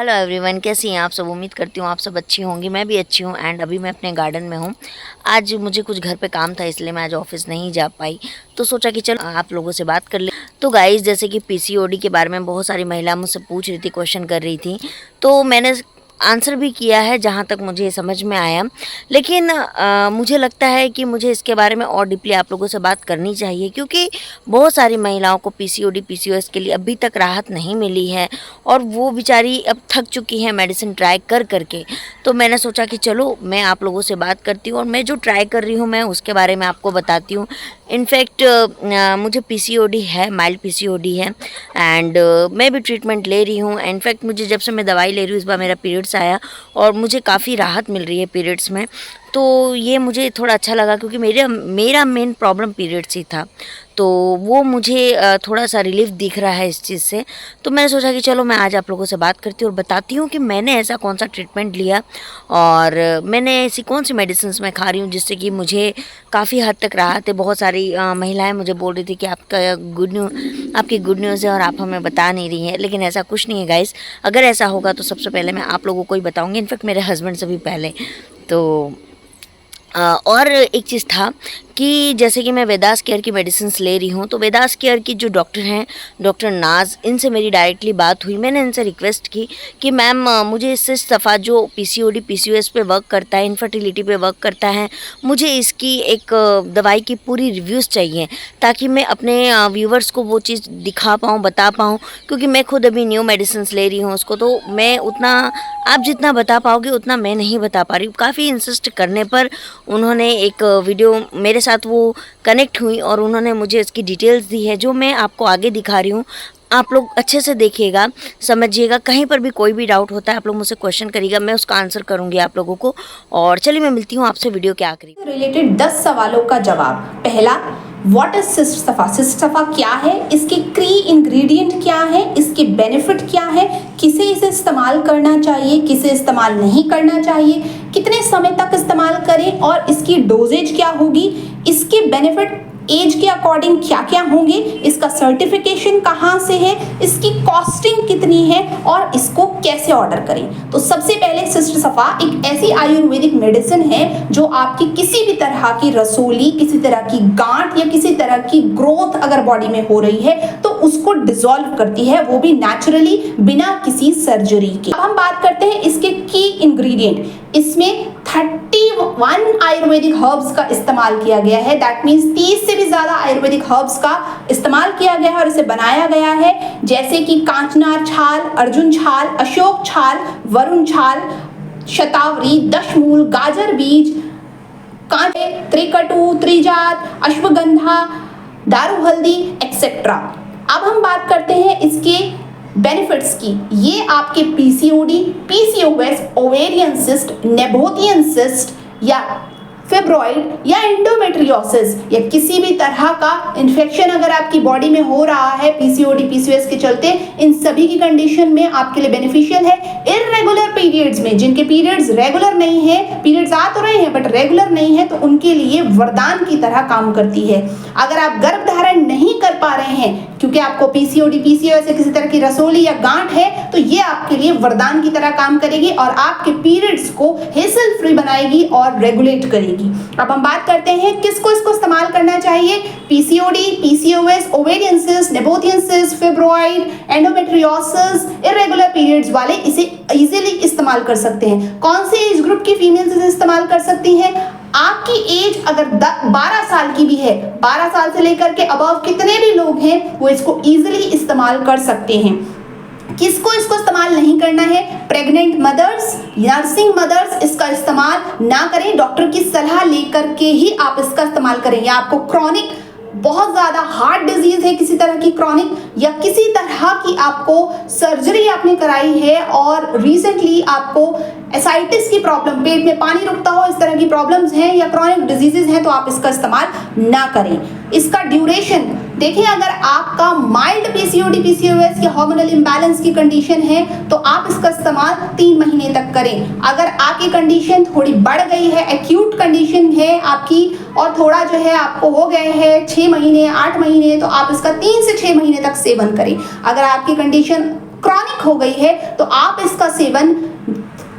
Hello everyone, कैसी हैं आप सब। उम्मीद करती हूँ आप सब अच्छी होंगी। मैं भी अच्छी हूँ एंड अभी मैं अपने गार्डन में हूँ। आज मुझे कुछ घर पे काम था, इसलिए मैं आज ऑफिस नहीं जा पाई, तो सोचा कि चलो आप लोगों से बात कर ले। तो गाइस, जैसे कि पीसीओडी के बारे में बहुत सारी महिला मुझसे पूछ रही थी, क्वेश्चन कर रही थी, तो मैंने आंसर भी किया है जहाँ तक मुझे समझ में आया। लेकिन मुझे लगता है कि मुझे इसके बारे में और डीपली आप लोगों से बात करनी चाहिए, क्योंकि बहुत सारी महिलाओं को पीसीओडी पीसीओएस के लिए अभी तक राहत नहीं मिली है और वो बेचारी अब थक चुकी हैं मेडिसिन ट्राई कर करके। तो मैंने सोचा कि चलो मैं आप लोगों से बात करती हूँ और मैं जो ट्राई कर रही हूँ मैं उसके बारे में आपको बताती हूँ। इनफैक्ट मुझे पीसीओडी है, माइल्ड पीसीओडी है एंड मैं भी ट्रीटमेंट ले रही हूँ। इनफैक्ट मुझे जब से मैं दवाई ले रही हूँ, इस बार मेरा पीरियड्स आया और मुझे काफ़ी राहत मिल रही है पीरियड्स में। तो ये मुझे थोड़ा अच्छा लगा, क्योंकि मेरा मेन प्रॉब्लम पीरियड्स ही था, तो वो मुझे थोड़ा सा रिलीफ दिख रहा है इस चीज़ से। तो मैंने सोचा कि चलो मैं आज आप लोगों से बात करती हूँ और बताती हूँ कि मैंने ऐसा कौन सा ट्रीटमेंट लिया और मैंने ऐसी कौन सी मेडिसिन मैं खा रही हूँ जिससे कि मुझे काफ़ी हद तक राहत है। बहुत सारी महिलाएं मुझे बोल रही थी कि आपकी गुड न्यूज़ है और आप हमें बता नहीं रही हैं, लेकिन ऐसा कुछ नहीं है गाइस। अगर ऐसा होगा तो सबसे पहले मैं आप लोगों को ही बताऊँगी, इनफैक्ट मेरे हस्बैंड से भी पहले। तो और एक चीज़ था कि जैसे कि मैं वेदास केयर की मेडिसिन्स ले रही हूँ, तो वेदास केयर की जो डॉक्टर हैं, डॉक्टर नाज, इनसे मेरी डायरेक्टली बात हुई। मैंने इनसे रिक्वेस्ट की कि मैम मुझे इससे सफ़ा जो पीसीओडी पीसीओएस पे वर्क करता है, इनफर्टिलिटी पे वर्क करता है, मुझे इसकी एक दवाई की पूरी रिव्यूज़ चाहिए, ताकि मैं अपने व्यूवर्स को वो चीज़ दिखा पाऊँ, बता पाऊँ। क्योंकि मैं खुद अभी न्यू मेडिसिन्स ले रही हूँ उसको, तो मैं उतना, आप जितना बता पाओगे उतना मैं नहीं बता पा रही हूँ। काफ़ी इंसिस्ट करने पर उन्होंने एक वीडियो मेरे साथ वो कनेक्ट हुई और उन्होंने मुझे इसकी डिटेल्स दी है, जो मैं आपको आगे दिखा रही हूँ। आप लोग अच्छे से देखिएगा, समझिएगा। कहीं पर भी कोई भी डाउट होता है आप लोग मुझसे क्वेश्चन करिएगा, मैं उसका आंसर करूँगी आप लोगों को। और चलिए मैं मिलती हूँ आपसे वीडियो के आखिरी। रिलेटेड 10 सवालों का जवाब। पहला, व्हाट इज सिस्ट सफा? सिस्ट सफा क्या है, इसके की इंग्रेडिएंट क्या है, इसके बेनिफिट क्या है, किसे इसे इस्तेमाल करना चाहिए, किसे इस्तेमाल नहीं करना चाहिए, कितने समय तक इस्तेमाल करें और इसकी डोजेज क्या होगी, इसके बेनिफिट एज के अकॉर्डिंग क्या क्या होंगे, इसका सर्टिफिकेशन कहाँ से है, इसकी कॉस्टिंग कितनी है और इसको कैसे ऑर्डर करें। तो सबसे पहले सिस्ट सफा एक ऐसी आयुर्वेदिक मेडिसिन है जो आपकी किसी भी तरह की रसोली, किसी तरह की गांठ या किसी तरह की ग्रोथ अगर बॉडी में हो रही है तो उसको डिसॉल्व करती है, वो भी नेचुरली, बिना किसी सर्जरी के। अब हम बात करते हैं इसके की इंग्रेडिएंट। इसमें 31 आयुर्वेदिक हर्ब्स का इस्तेमाल किया गया है। दैट मीन्स 30 से भी ज्यादा आयुर्वेदिक हर्ब्स का इस्तेमाल किया गया है और इसे बनाया गया है, जैसे कि कांचनार छाल, अर्जुन छाल, अशोक छाल, वरुण छाल, शतावरी, दशमूल, गाजर बीज, कांटे, त्रिकटु, त्रिजात, अश्वगंधा, दारू हल्दी एक्सेट्रा। अब हम बात करते हैं इसके बेनिफिट्स की। ये आपके PCOD, PCOS, ovarian cyst, nabothian cyst या फिब्रॉइड या एंडोमेट्रियोसिस या किसी भी तरह का इन्फेक्शन अगर आपकी बॉडी में हो रहा है पीसीओडी पीसीओएस के चलते, इन सभी की कंडीशन में आपके लिए बेनिफिशियल है। इररेगुलर पीरियड्स में, जिनके पीरियड्स रेगुलर नहीं है, पीरियड्स आ तो रहे हैं बट रेगुलर नहीं है, तो उनके लिए वरदान की तरह काम करती है। अगर आप गर्भ धारण नहीं कर पा रहे हैं क्योंकि आपको पीसीओडी पीसीओएस या किसी तरह की रसोली या गांठ है, तो ये आपके लिए वरदान की तरह काम करेगी और आपके पीरियड्स को हेसल फ्री बनाएगी और रेगुलेट करेगी। अब हम बात करते हैं किसको इसको इस्तेमाल करना चाहिए। PCOD, PCOS, ovarian cyst, nabothian cyst, fibroid, endometriosis, irregular periods वाले इसे इजीली इस्तेमाल कर सकते हैं। कौन से एज ग्रुप की फीमेल्स इसे इस्तेमाल कर सकती हैं? आपकी एज अगर 12 साल की भी है, 12 साल से लेकर के अबव कितने भी लोग हैं वो इसको इजीली इस्तेमाल कर सकते हैं। किसको इसको इस्तेमाल नहीं करना है? प्रेग्नेंट मदर्स, नर्सिंग मदर्स इसका इस्तेमाल ना करें, डॉक्टर की सलाह लेकर के ही आप इसका इस्तेमाल करें। या आपको क्रॉनिक बहुत ज्यादा हार्ट डिजीज है, किसी तरह की क्रॉनिक, या किसी तरह की आपको सर्जरी आपने कराई है और रिसेंटली आपको एसाइटिस की प्रॉब्लम, पेट में पानी रुकता हो, इस तरह की प्रॉब्लम्स हैं या क्रॉनिक डिजीजेज हैं, तो आप इसका इस्तेमाल ना करें। इसका ड्यूरेशन देखिए, अगर आपका माइल्ड पीसीओडी पीसीओएस या हार्मोनल इंबैलेंस की कंडीशन है तो आप इसका इस्तेमाल 3 महीने तक करें। अगर आपकी कंडीशन थोड़ी बढ़ गई है, एक्यूट कंडीशन है आपकी और थोड़ा जो है आपको हो गए हैं 6 महीने 8 महीने, तो आप इसका 3 से 6 महीने तक सेवन करें। अगर आपकी कंडीशन क्रॉनिक हो गई है तो आप इसका सेवन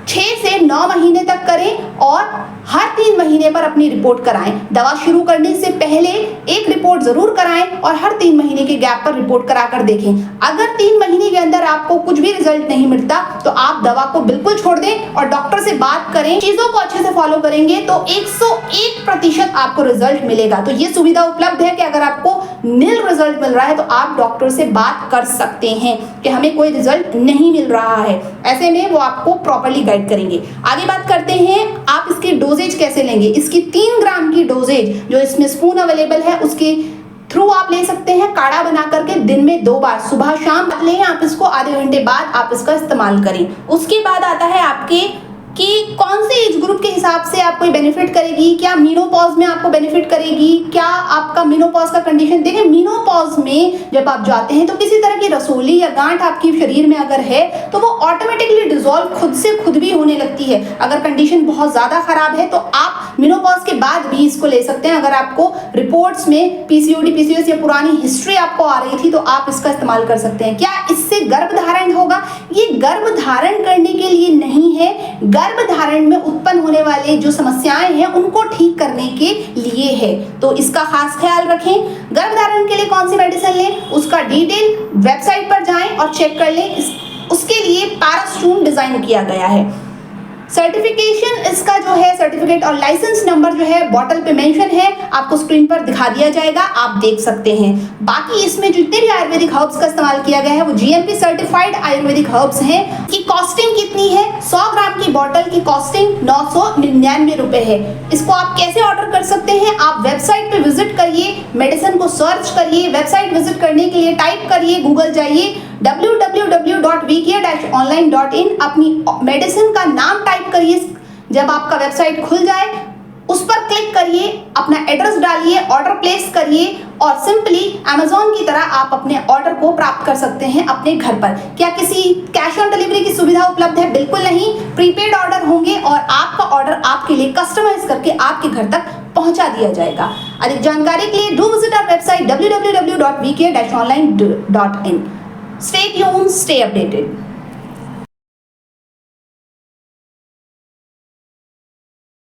6 से 9 महीने तक करें और हर 3 महीने पर अपनी रिपोर्ट कराएं। दवा शुरू करने से पहले एक रिपोर्ट जरूर कराएं और हर 3 महीने के गैप पर रिपोर्ट कराकर देखें। अगर 3 महीने के अंदर आपको कुछ भी रिजल्ट नहीं मिलता तो आप दवा को बिल्कुल छोड़ दें और डॉक्टर से बात करें। चीजों को अच्छे से फॉलो करेंगे तो 101% आपको रिजल्ट मिलेगा। तो ये सुविधा उपलब्ध है कि अगर आपको नील रिजल्ट मिल रहा है तो आप डॉक्टर से बात कर सकते हैं कि हमें कोई रिजल्ट नहीं मिल रहा है। ऐसे में वो आपको प्रॉपर्ली गाइड करेंगे। आगे बात करते हैं आप इसकी डोजेज कैसे लेंगे। इसकी 3 ग्राम की डोजेज जो इसमें स्पून अवेलेबल है उसके थ्रू आप ले सकते हैं। काढ़ा बना करके दिन में 2 बार सुबह शाम लें। आप इसको आधे घंटे बाद आप इसका इस्तेमाल करें। उसके बाद आता है आपके कि कौन से एज ग्रुप के हिसाब से आपको बेनिफिट करेगी, क्या मीनोपॉज में आपको बेनिफिट करेगी, क्या आपका मीनोपॉज का कंडीशन। देखिए मीनोपॉज में जब आप जाते हैं तो किसी तरह की रसोली या गांठ आपकी शरीर में अगर है तो वो ऑटोमेटिकली डिसॉल्व खुद से खुद भी होने लगती है। अगर कंडीशन बहुत ज्यादा खराब है तो आप मीनोपॉज के बाद भी इसको ले सकते हैं। अगर आपको रिपोर्ट्स में पीसीओडी पीसीओएस या पुरानी हिस्ट्री आपको आ रही थी तो आप इसका इस्तेमाल कर सकते हैं। क्या इससे गर्भ धारण होगा? ये गर्भ धारण करने के लिए नहीं है, गर्भ धारण में उत्पन्न होने वाले जो समस्याएं हैं उनको ठीक करने के लिए है। तो इसका खास ख्याल रखें। गर्भ धारण के लिए कौन सी मेडिसिन लें उसका डिटेल वेबसाइट पर जाएं और चेक कर लें। उसके लिए पैरास्टून डिजाइन किया गया है। सर्टिफिकेशन इसका जो है सर्टिफिकेट और लाइसेंस नंबर जो है बॉटल पे मेंशन है, आपको स्क्रीन पर दिखा दिया जाएगा, आप देख सकते हैं। बाकी इसमें जितने भी आयुर्वेदिक हर्ब्स का इस्तेमाल किया गया है वो जीएमपी सर्टिफाइड आयुर्वेदिक हर्ब्स हैं। की कॉस्टिंग कितनी है? 100 ग्राम की बॉटल की कॉस्टिंग 999 रुपए है। इसको आप कैसे ऑर्डर कर सकते हैं? आप वेबसाइट पे विजिट करिए, मेडिसिन को सर्च करिए। वेबसाइट विजिट करने के लिए टाइप करिए, गूगल जाइए www.vcare-online.in, अपनी मेडिसिन का नाम टाइप करिए। जब आपका वेबसाइट खुल जाए उस पर क्लिक करिए, अपना एड्रेस डालिए, ऑर्डर प्लेस करिए और सिंपली अमेज़न की तरह आप अपने ऑर्डर को प्राप्त कर सकते हैं अपने घर पर। क्या किसी कैश ऑन डिलीवरी की सुविधा उपलब्ध है? बिल्कुल नहीं। प्रीपेड ऑर्डर होंगे और आपका ऑर्डर आपके लिए कस्टमाइज करके आपके घर तक पहुंचा दिया जाएगा। अधिक जानकारी के लिए do visit our website www.vcare-online.in। Stay tuned, stay updated.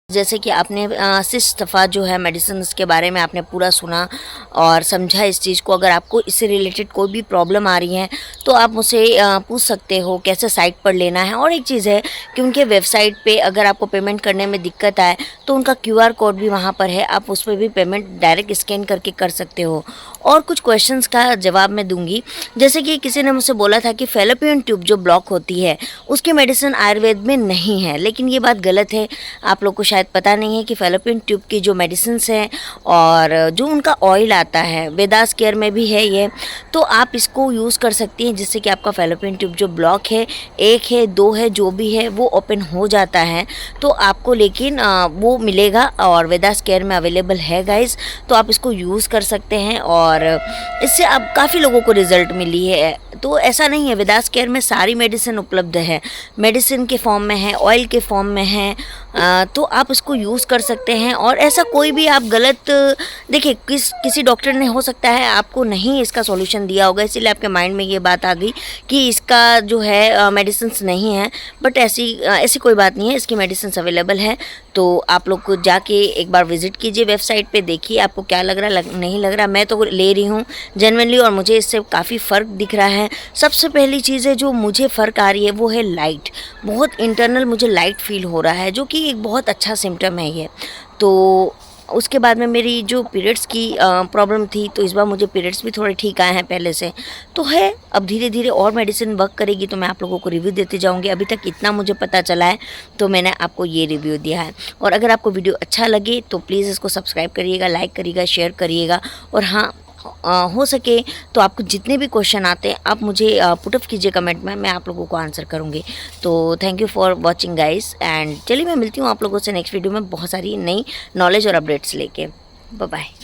जैसे कि आपने सिस्टफा जो है मेडिसिन के बारे में आपने पूरा सुना और समझा इस चीज़ को। अगर आपको इससे रिलेटेड कोई भी प्रॉब्लम आ रही है तो आप मुझसे पूछ सकते हो कैसे साइट पर लेना है। और एक चीज़ है कि उनके वेबसाइट पे अगर आपको पेमेंट करने में दिक्कत आए तो उनका QR कोड भी वहाँ पर है, आप उस पर भी पेमेंट डायरेक्ट स्कैन करके कर सकते हो। और कुछ क्वेश्चंस का जवाब मैं दूंगी। जैसे कि किसी ने मुझसे बोला था कि फैलोपियन ट्यूब जो ब्लॉक होती है उसकी मेडिसिन आयुर्वेद में नहीं है, लेकिन ये बात गलत है। आप लोग को शायद पता नहीं है कि फैलोपियन ट्यूब की जो मेडिसिन्स हैं और जो उनका ऑयल आता है वेदास केयर में भी है ये, तो आप इसको यूज़ कर सकती हैं जिससे कि आपका फैलोपियन ट्यूब जो ब्लॉक है, 1 है 2 है जो भी है वो ओपन हो जाता है। तो आपको लेकिन वो मिलेगा और वेदास केयर में अवेलेबल है गाइस, तो आप इसको यूज़ कर सकते हैं और इससे अब काफ़ी लोगों को रिज़ल्ट मिली है। तो ऐसा नहीं है, वेदास केयर में सारी मेडिसिन उपलब्ध है, मेडिसिन के फॉर्म में है, ऑयल के फॉर्म में है, तो आप इसको यूज़ कर सकते हैं। और ऐसा कोई भी आप गलत देखिए किसी डॉक्टर ने हो सकता है आपको नहीं इसका सॉल्यूशन दिया होगा, इसीलिए आपके माइंड में ये बात आ गई कि इसका जो है मेडिसिन्स नहीं है, बट ऐसी कोई बात नहीं है, इसकी मेडिसिन्स अवेलेबल है। तो आप लोग को जाके एक बार विज़िट कीजिए वेबसाइट पे, देखिए आपको क्या लग रहा नहीं लग रहा। मैं तो ले रही हूँ जेन्युइनली और मुझे इससे काफ़ी फ़र्क दिख रहा है। सबसे पहली चीज़ है जो मुझे फ़र्क आ रही है वो है लाइट, बहुत इंटरनल मुझे लाइट फील हो रहा है जो कि एक बहुत अच्छा सिम्टम है ये। तो उसके बाद में मेरी जो पीरियड्स की प्रॉब्लम थी तो इस बार मुझे पीरियड्स भी थोड़े ठीक आए हैं पहले से, तो है अब धीरे धीरे और मेडिसिन वर्क करेगी तो मैं आप लोगों को रिव्यू देती जाऊंगी। अभी तक इतना मुझे पता चला है तो मैंने आपको ये रिव्यू दिया है। और अगर आपको वीडियो अच्छा लगे तो प्लीज़ इसको सब्सक्राइब करिएगा, लाइक करिएगा, शेयर करिएगा। और हाँ, हो सके तो आपको जितने भी क्वेश्चन आते हैं आप मुझे पुटअप कीजिए कमेंट में, मैं आप लोगों को आंसर करूँगी। तो thank you for watching guys, and चलिए मैं मिलती हूँ आप लोगों से नेक्स्ट वीडियो में बहुत सारी नई नॉलेज और अपडेट्स लेके। Bye bye.